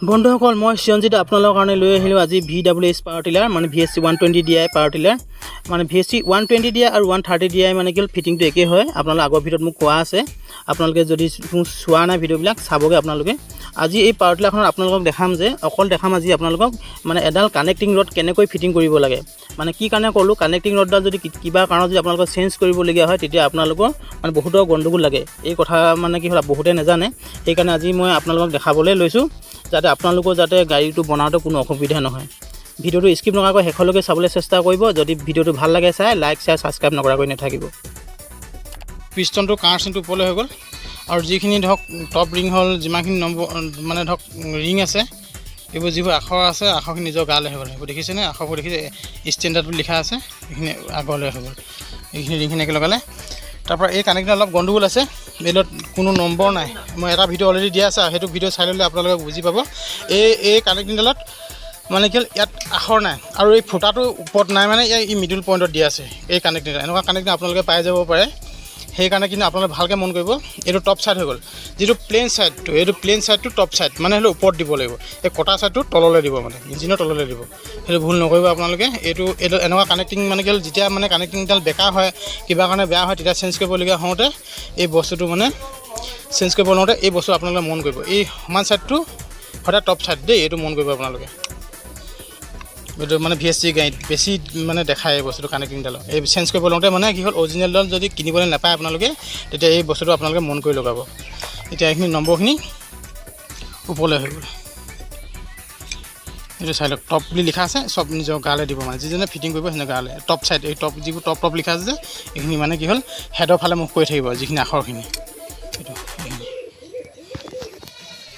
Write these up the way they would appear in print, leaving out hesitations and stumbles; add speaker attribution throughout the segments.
Speaker 1: বন্ধুসকল মই সঞ্জিত আপোনালোকৰ কাৰণে লৈ আহিলোঁ আজি VWS পাৱাৰ টিলাৰ মানে VST 120 DI পাৱাৰ টিলাৰ মানে VST 120 DI আৰু 130 DI মানে কি ফিটিংটো একে হয় আপোনালোকৰ আগৰ ভিডিঅ'ত মোক কোৱা আছে আপোনালোকে যদি চোৱা নাই ভিডিঅ'বিলাক চাবগে আপোনালোকে আজি এই পাৱাৰ টিলাৰখন আপোনালোকক দেখাম যে অকল দেখাম আজি আপোনালোকক মানে এডাল কানেক্টিং ৰড কেনেকৈ ফিটিং কৰিব লাগে মানে কি কাৰণে ক'লো কানেক্টিং ৰডডাল যদি কিবা কাৰণত যদি আপোনালোকৰ চেঞ্জ কৰিবলগীয়া হয় তেতিয়া আপোনালোকৰ মানে বহুতৰ গণ্ডগোল লাগে এই কথা মানে কি হ'ল বহুতে নাজানে সেইকাৰণে আজি মই আপোনালোকক দেখাবলৈ লৈছোঁ যাতে আপোনালোকৰ যাতে গাড়ীটো বনাওঁতে কোনো অসুবিধা নহয় ভিডিঅ'টো স্কিপ নকৰাকৈ শেষলৈকে চাবলৈ চেষ্টা কৰিব যদি ভিডিঅ'টো ভাল লাগে চাই লাইক শ্বেয়াৰ ছাবস্ক্ৰাইব নকৰাকৈ নাথাকিব পিষ্টনটো কাৰ্চিনটো ওপৰলৈ হৈ গ'ল আৰু যিখিনি ধৰক টপ ৰিং হ'ল যিমানখিনি নম্বৰ মানে ধৰক ৰিং আছে এইবোৰ যিবোৰ আখৰ আছে আখৰখিনি নিজৰ গালৈ হৈ গ'ল সেইবোৰ দেখিছেনে আখৰবোৰ দেখিছে ষ্টেণ্ডাৰ্ড বুলি লিখা আছে এইখিনি আগলৈ হৈ গ'ল এইখিনি ৰিংখিনি একে লগালে তাৰপৰা এই কানেক্টৰ অলপ গণ্ডগোল আছে এইডালত কোনো নম্বৰ নাই মই এটা ভিডিঅ' অলৰেডি দিয়া আছে সেইটো ভিডিঅ' চাই ল'লে আপোনালোকে বুজি পাব এই কানেক্টিংডালত মানে কি হ'ল ইয়াত আখৰ নাই আৰু এই ফুটাটো ওপৰত নাই মানে এই মিডল পইণ্টত দিয়া আছে এই কানেক্টিংডাল এনেকুৱা কানেক্টিং আপোনালোকে পাই যাব পাৰে সেইকাৰণে কিন্তু আপোনালোকে ভালকৈ মন কৰিব এইটো টপ ছাইড হৈ গ'ল যিটো প্লেইন ছাইডটো এইটো প্লেইন ছাইডটো টপ ছাইড মানে হ'লে ওপৰত দিব লাগিব এই কটা ছাইডটো তললৈ দিব মানে ইঞ্জিনৰ তললৈ দিব সেইটো ভুল নকৰিব আপোনালোকে এইটো এনেকুৱা কানেক্টিং মানে কি হ'ল যেতিয়া মানে কানেক্টিংডাল বেকা হয় কিবা কাৰণে বেয়া হয় তেতিয়া চেঞ্জ কৰিবলগীয়া হওঁতে এই বস্তুটো মানে চেঞ্জ কৰিব লওঁতে এই বস্তু আপোনালোকে মন কৰিব এই সমান ছাইডটো সদায় টপ ছাইড দেই এইটো মন কৰিব আপোনালোকে এইটো মানে VST গাড়ীত বেছি মানে দেখায় এই বস্তুটো কানেক্টিংডালৰ এই চেঞ্জ কৰিব লওঁতে মানে কি হ'ল অৰিজিনেলডাল যদি কিনিবলৈ নাপায় আপোনালোকে তেতিয়া এই বস্তুটো আপোনালোকে মন কৰি লগাব এতিয়া এইখিনি নম্বৰখিনি ওপৰলৈ হৈ গ'ল এইটো চাই লওক টপ বুলি লিখা আছে চব নিজৰ গালৈ দিব মানে যিজনে ফিটিং কৰিব সেনে গালৈ টপ ছাইড এই টপ যিবোৰ টপ লিখা আছে যে এইখিনি মানে কি হ'ল হেডৰ ফালে মুখ কৰি থাকিব যিখিনি আখৰখিনি এইটো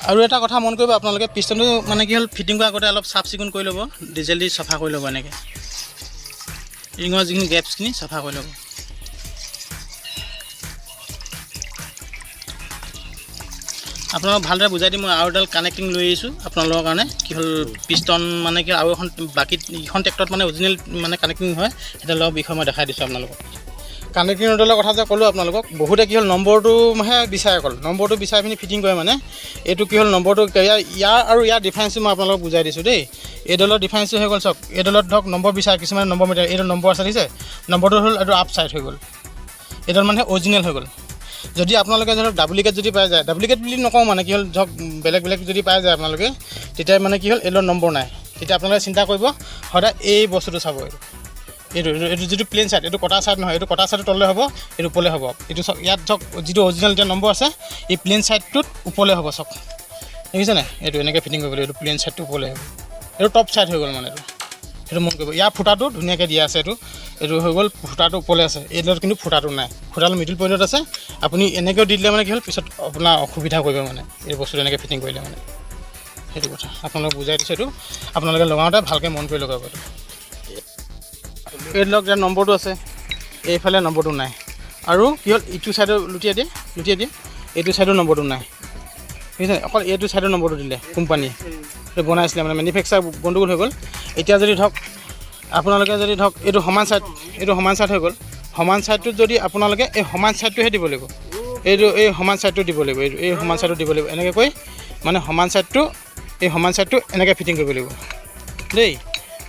Speaker 1: আৰু এটা কথা মন কৰিব আপোনালোকে পিষ্টনটো মানে কি হ'ল ফিটিং কৰাৰ আগতে অলপ চাফ চিকুণ কৰি ল'ব ডিজেল দি চাফা কৰি ল'ব এনেকৈ ৰিঙৰ যিখিনি গেপছখিনি চাফা কৰি ল'ব আপোনালোকক ভালদৰে বুজাই দিম মই আৰু এডাল কানেক্টিং লৈ আহিছোঁ আপোনালোকৰ কাৰণে কি হ'ল পিষ্টন মানে কি আৰু এখন বাকী ইখন ট্ৰেক্টৰত মানে অৰিজিনেল মানে কানেক্টিং হয় সেইডালৰ বিষয়ে মই দেখাই দিছোঁ আপোনালোকক কানেক্টিং ৰডালৰ কথা যে ক'লোঁ আপোনালোকক বহুতে কি হ'ল নম্বৰটোহে বিচাৰে অকল নম্বৰটো বিচাৰি পিনি ফিটিং কৰে মানে এইটো কি হ'ল নম্বৰটো ইয়াৰ আৰু ইয়াৰ ডিফাৰেঞ্চটো মই আপোনালোকক বুজাই দিছোঁ দেই এইডালৰ ডিফাৰেঞ্চটো হৈ গ'ল চাওক এইডালত ধৰক নম্বৰ বিচাৰে কিছুমানে নম্বৰ মিটাৰ এইটো নম্বৰ আছে দিছে নম্বৰটো হ'ল এইটো আপ চাইড হৈ গ'ল এইডাল মানে অৰিজিনেল হৈ গ'ল যদি আপোনালোকে ধৰক ডাব্লিকেট যদি পাই যায় ডাব্লিকেট বুলি নকওঁ মানে কি হ'ল ধৰক বেলেগ যদি পাই যায় আপোনালোকে তেতিয়া মানে কি হ'ল এইডালৰ নম্বৰ নাই তেতিয়া আপোনালোকে চিন্তা কৰিব সদায় এই বস্তুটো চাব এইটো যিটো প্লেইন ছাইড এইটো কটা ছাইড নহয় এইটো কটা ছাইডটো তললৈ হ'ব এইটো ওপৰলৈ হ'ব এইটো চাওক ইয়াত ধৰক যিটো অৰিজিনেল এতিয়া নম্বৰ আছে এই প্লেইন ছাইডটোত ওপৰলৈ হ'ব চাওক দেখিছে নাই এইটো এনেকৈ ফিটিং কৰিব লাগিব এইটো প্লেইন ছাইডটো ওপৰলৈ হ'ব এইটো টপ ছাইড হৈ গ'ল মানে সেইটো মন কৰিব ইয়াৰ ফুটাটো ধুনীয়াকৈ দিয়া আছে এইটো হৈ গ'ল ফুটাটো ওপৰলৈ আছে এইডালত কিন্তু ফুটাটো নাই ফুটাটো মিডিল পইণ্টত আছে আপুনি এনেকৈও দি দিলে মানে কি হ'ল পিছত আপোনাৰ অসুবিধা কৰিব মানে এই বস্তুটো এনেকৈ ফিটিং কৰিলে মানে সেইটো কথা আপোনালোকক বুজাই দিছোঁ এইটো আপোনালোকে লগাওঁতে ভালকৈ মন কৰি লগাব এইটো লওক ইয়াৰ নম্বৰটো আছে এইফালে নম্বৰটো নাই আৰু কি হ'ল ইটো ছাইডৰ লুটিয়াই দিয়ে এইটো ছাইডৰ নম্বৰটো নাই বুজিছে অকল এইটো ছাইডৰ নম্বৰটো দিলে কোম্পানীয়ে এইটো বনাইছিলে মানে মেনুফেকচাৰ গণ্ডগোল হৈ গ'ল এতিয়া যদি ধৰক আপোনালোকে যদি ধৰক এইটো সমান ছাইড হৈ গ'ল সমান ছাইডটোত যদি আপোনালোকে এই সমান ছাইডটোহে দিব লাগিব এই সমান ছাইডটো দিব লাগিব এই সমান ছাইডটো দিব লাগিব এনেকৈ কৈ মানে সমান ছাইডটো এনেকৈ ফিটিং কৰিব লাগিব দেই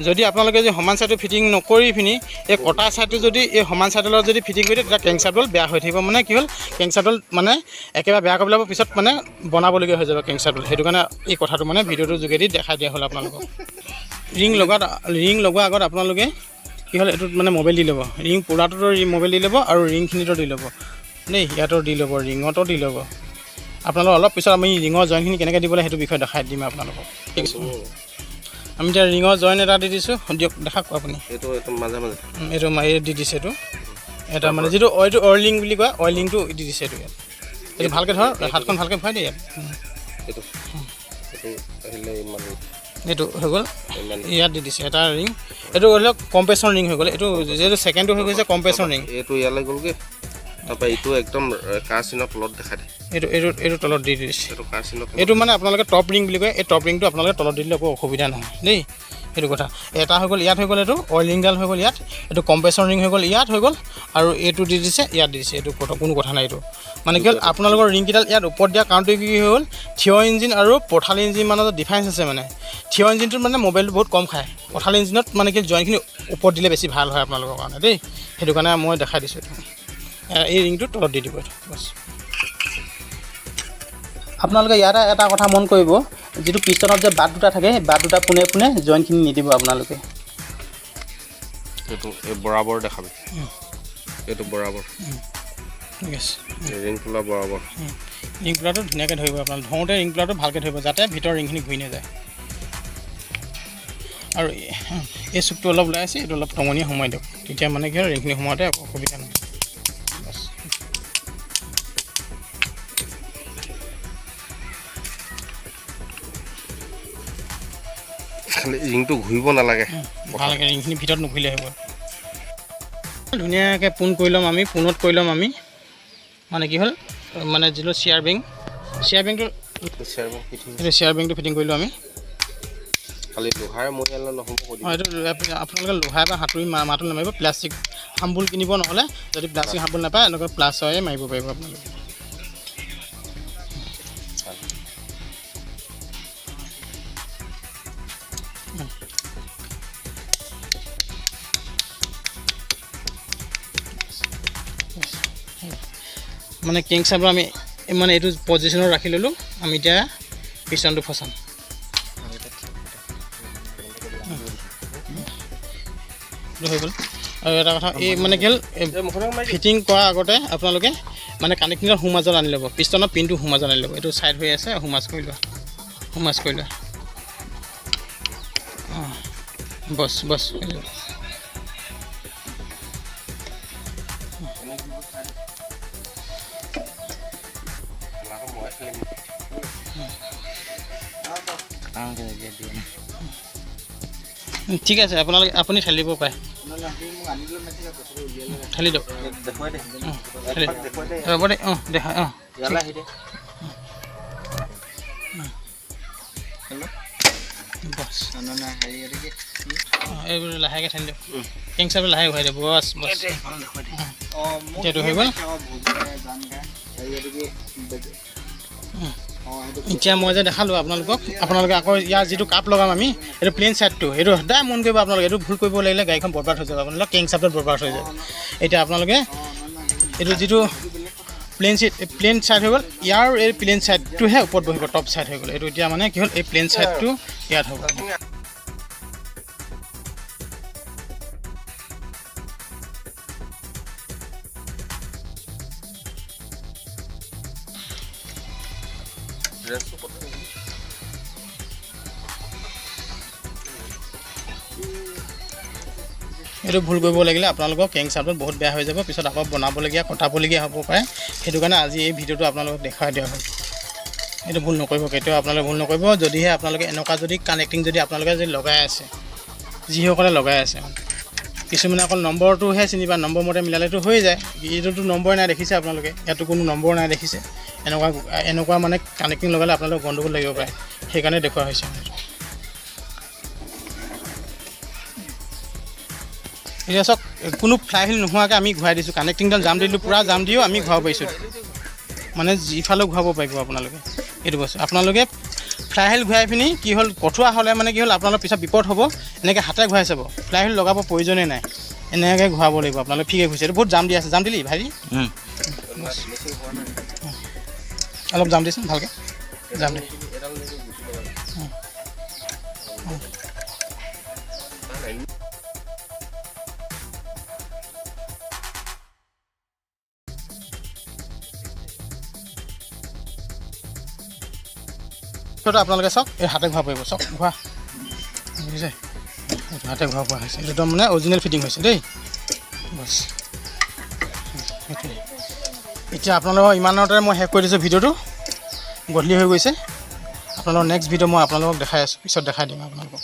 Speaker 1: যদি আপোনালোকে যদি সমান ছাইডটো ফিটিং নকৰি পিনি এই কটা ছাইডটো যদি এই সমান ছাইডৰ যদি ফিটিং কৰি দিয়ে তেতিয়া কেংচাৰডাল বেয়া হৈ থাকিব মানে কি হ'ল কেংচাৰডাল মানে একেবাৰে বেয়া কৰি পেলাব পিছত মানে বনাবলগীয়া হৈ যাব কেংচাৰডাল সেইটো কাৰণে এই কথাটো মানে ভিডিঅ'টোৰ যোগেদি দেখাই দিয়া হ'ল আপোনালোকক ৰিং লগোৱাৰ আগত আপোনালোকে কি হ'ল এইটোত মানে মোবাইল দি ল'ব ৰিং পোৰাটোতো মোবাইল দি ল'ব আৰু ৰিংখিনিতো দি ল'ব দেই ইয়াতো দি ল'ব ৰিঙতো দি ল'ব আপোনালোকক অলপ পিছত আমি ৰিঙৰ জইনখিনি কেনেকৈ দিব লাগে সেইটো বিষয়ে দেখাই দিম আপোনালোকক ঠিক আছে আমি এতিয়া ৰিঙৰ জইন এটা দি দিছোঁ দিয়ক দেখাওক আপুনি এইটো দি দিছে এইটো এটা মানে যিটো অইলিং বুলি কয় অইলিংটো দি দিছে এইটো ভালকৈ ধৰ হাতখন ভালকৈ ভৰাই দিয়ে এইটো হৈ গ'ল ইয়াত দি দিছে এটা ৰিং এইটো ধৰি লওক কম্প্ৰেছৰ ৰিং হৈ গ'ল এইটো যিহেতু ছেকেণ্ডটো হৈ গৈছে কম্প্ৰেছৰ ৰিং
Speaker 2: এইটো ইয়ালৈ গ'লগৈ তাৰপৰা এইটো একদম কাৰ্চিনৰ তলত দেখাই দিয়ে
Speaker 1: এইটো তলত দি দিছে এইটো মানে আপোনালোকে টপ ৰিং বুলি কয় এই টপ ৰিংটো আপোনালোকে তলত দি দিলে একো অসুবিধা নহয় দেই সেইটো কথা এটা হৈ গ'ল ইয়াত হৈ গ'ল এইটো অইলিংডাল হৈ গ'ল ইয়াত এইটো কম্প্ৰেছৰ ৰিং হৈ গ'ল ইয়াত হৈ গ'ল আৰু এইটো দি দিছে ইয়াত দি দিছে এইটো কোনো কথা নাই এইটো মানে কি হ'ল আপোনালোকৰ ৰিংকেইডাল ইয়াত ওপৰত দিয়া কাৰণটো কি হ'ল থিয় ইঞ্জিন আৰু পথালি ইঞ্জিন মাজত ডিফাৰেঞ্চ আছে মানে থিয় ইঞ্জিনটোত মানে মোবাইলটো বহুত কম খায় পথালি ইঞ্জিনত মানে কি জইনখিনি ওপৰত দিলে বেছি ভাল হয় আপোনালোকৰ কাৰণে দেই সেইটো কাৰণে মই দেখাই দিছোঁ এইটো এই ৰিংটো তলত দি দিব এইটো বছ আপোনালোকে ইয়াত এটা কথা মন কৰিব যিটো পিষ্টনত যে বাট দুটা থাকে বাট দুটা পোনে পোনে জইনখিনি নিদিব আপোনালোকে
Speaker 2: এইটো এই বৰাবৰ দেখাবি এইটো বৰাবৰ
Speaker 1: ঠিক আছে
Speaker 2: ৰিং খোলা বৰাবৰ
Speaker 1: ৰিং খোলাটো ধুনীয়াকৈ ধৰিব আপোনালোকে ধৰোঁতে ৰিং খোলাটো ভালকৈ ধৰিব যাতে ভিতৰৰ ৰিংখিনি ঘূৰি নাযায় আৰু এই চুকটো অলপ ওলাই আছে এইটো অলপ টঙনিয়ে সোমাই দিয়ক তেতিয়া মানে কি হয় ৰিংখিনি সোমাওঁতে অসুবিধা নহয় বছ
Speaker 2: খালি ৰিংটো ঘূৰিব নালাগে
Speaker 1: ভালকৈ ৰিংখিনি ভিতৰত নুঘূৰিলে হ'ব ধুনীয়াকৈ পোন কৰি ল'ম আমি পোনত কৰি ল'ম আমি মানে কি হ'ল মানে যিটো চিয়াৰ বেংটো চিয়াৰ বেংটো ফিটিং কৰিলোঁ আমি
Speaker 2: খালি লোহাৰে মৰিয়ালে নহ'ব
Speaker 1: এইটো আপোনালোকে লোহাৰে বা হাতুৰি মাটো নামাৰিব প্লাষ্টিক হাম্বুল কিনিব নহ'লে যদি প্লাষ্টিক হাম্বুল নাপায় এনেকৈ প্লাছৰে মাৰিব পাৰিব আপোনালোকে মানে কিং চাবৰ আমি মানে এইটো পজিশ্যনত ৰাখি ল'লোঁ আমি এতিয়া পিষ্টনটো ফচাম হৈ গ'ল আৰু এটা কথা এই মানে কি হ'ল ফিটিং কৰাৰ আগতে আপোনালোকে মানে কানেক্টিঙৰ সোঁ মাজত আনি ল'ব পিষ্টনৰ পিনটো সোঁ মাজত আনি ল'ব এইটো ছাইড হৈ আছে সোঁ মাজ কৰি লোৱা অঁ বছ ঠিক আছে আপুনি ঠেলিব পাৰে ঠেলি দিয়ক হ'ব দে অঁ দেখা অঁ বছ এইবোৰ লাহেকৈ ঠেলি দিয়ক কিং চাইডত লাহে ঘূৰাই দিয়ক বছ এতিয়াতো হৈ গ'ল এতিয়া মই যে দেখালোঁ আপোনালোকে আকৌ ইয়াৰ যিটো কাপ লগাম আমি এইটো প্লেইন ছাইডটো এইটো সদায় মন কৰিব আপোনালোকে এইটো ভুল কৰিব লাগিলে গাড়ীখন বৰবাদ হৈ যাব আপোনালোকে কিং চাইডত বৰবাদ হৈ যাব এতিয়া আপোনালোকে এইটো যিটো প্লেইন ছাইড হৈ গ'ল ইয়াৰ এই প্লেইন ছাইডটোহে ওপৰত বহিব টপ ছাইড হৈ গ'ল এইটো এতিয়া মানে কি হ'ল এই প্লেইন ছাইডটো ইয়াত হ'ব এইটো ভুল কৰিব লাগিলে আপোনালোকৰ কেং চাইডত বহুত বেয়া হৈ যাব পিছত আকৌ বনাবলগীয়া কটাবলগীয়া হ'ব পাৰে সেইটো কাৰণে আজি এই ভিডিঅ'টো আপোনালোকক দেখাই দিয়া হ'ল এইটো ভুল নকৰিব কেতিয়াও আপোনালোকে ভুল নকৰিব যদিহে আপোনালোকে এনেকুৱা যদি কানেক্টিং যদি আপোনালোকে যদি লগাই আছে যিসকলে লগাই আছে কিছুমানে অকল নম্বৰটোহে চিনি পায় নম্বৰ মতে মিলালেতো হৈ যায় এইটোতো নম্বৰ নাই দেখিছে আপোনালোকে ইয়াতো কোনো নম্বৰ নাই দেখিছে এনেকুৱা মানে কানেক্টিং লগালে আপোনালোকক গণ্ডগোল লাগিব পাৰে সেইকাৰণে দেখুওৱা হৈছে এতিয়া চাওক কোনো ফ্লাই হুইল নোহোৱাকৈ আমি ঘূৰাই দিছোঁ কানেক্টিংডাল জাম দিলোঁ পূৰা জাম দিও আমি ঘূৰাব পাৰিছোঁ মানে যিফালেও ঘূৰাব পাৰিব আপোনালোকে এইটো বস্তু আপোনালোকে ফ্লাই হুইল ঘূৰাই পিনি কি হ'ল কঠোৱা হ'লে মানে কি হ'ল আপোনালোকৰ পিছত বিপদ হ'ব এনেকৈ হাতে ঘূৰাই চাব ফ্লাই হুইল লগাব প্ৰয়োজনেই নাই এনেকৈ ঘূৰাব লাগিব আপোনালোকে ফিকে ঘূৰিছে এইটো বহুত জাম দি আছে জাম দিলি ভাইটি অলপ জাম দিছোন ভালকৈ জাম দি আপোনালোকে চাওক এই হাতে ঘূৰাব পাৰিব চাওক ঘূৰা বুজিছে হাতে ঘূৰাব পৰা হৈছে এইটো মানে অৰিজিনেল ফিটিং হৈছে দেই বছ এতিয়া আপোনালোকৰ ইমানতে মই শেষ কৰি দিছোঁ ভিডিঅ'টো গধূলি হৈ গৈছে আপোনালোকৰ নেক্সট ভিডিঅ' মই আপোনালোকক দেখাই আছোঁ পিছত দেখাই দিম আপোনালোকক